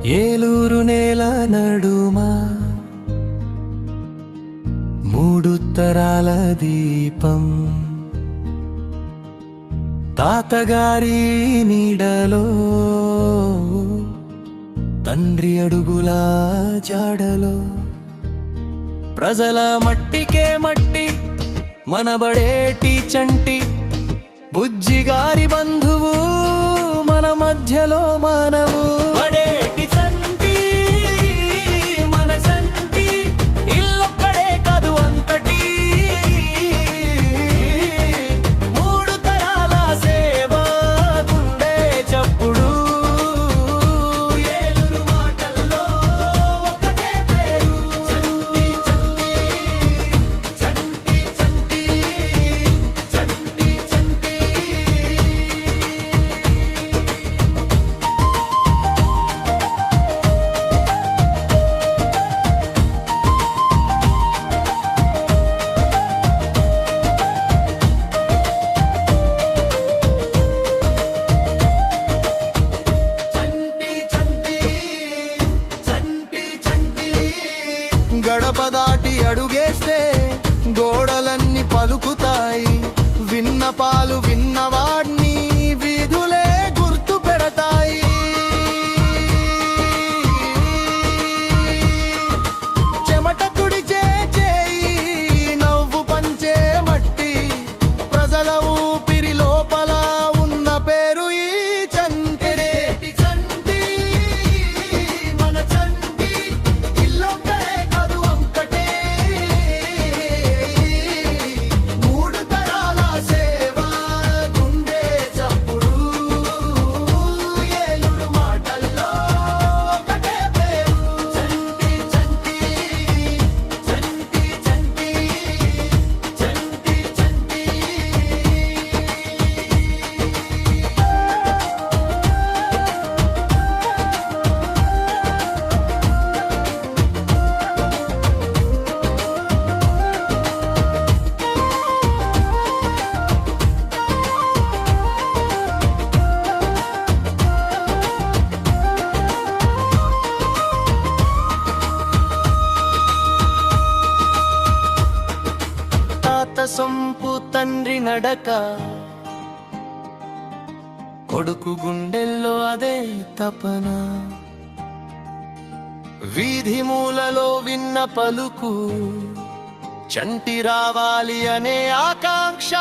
ఏలూరు నేల నడుమా మూడు తరాల దీపం, తాతగారి నీడలో తండ్రి అడుగుల జాడలో, ప్రజల మట్టికే మట్టి మనబడేటి చంటి, బుజ్జిగారి బంధువు మన మధ్యలో మానవు. పడేటి చంటి మన చంటి, ఇల్లొక్కడే కాదు అంతటి, మూడు తరాల సేవ గుండె చప్పుడు. ఏలూరు మాటల్లో ఒకటే పేరు, చంటి చంటి చంటి చంటి చంటి. గడప దాటి అడుగేస్తే గోడలన్నీ పలుకుతాయి, విన్నపాలు విన్నవాడిని వీధులే గుర్తు పెడతాయి. చెమట తుడిచే చేయి, నవ్వు పంచే మట్టి, ప్రజల ఊపిరి లోపల ఉన్న పేరు ఈ చంటి. చంటి మన చంటి, ఇల్లొక్కడే కాదు అంతటే, మూడు తరాల సేవ గుండె చప్పుడు. ఏలూరు మాటల్లో ఒకటే పేరు, చంటి చంటి చంటి చంటి చంటి చంటి. తాత సొంపు తండ్రి నడక, కొడుకు గుండెల్లో అదే తపన, వీధి మూలలో విన్న పలుకు, చంటి రావాలి అనే ఆకాంక్ష.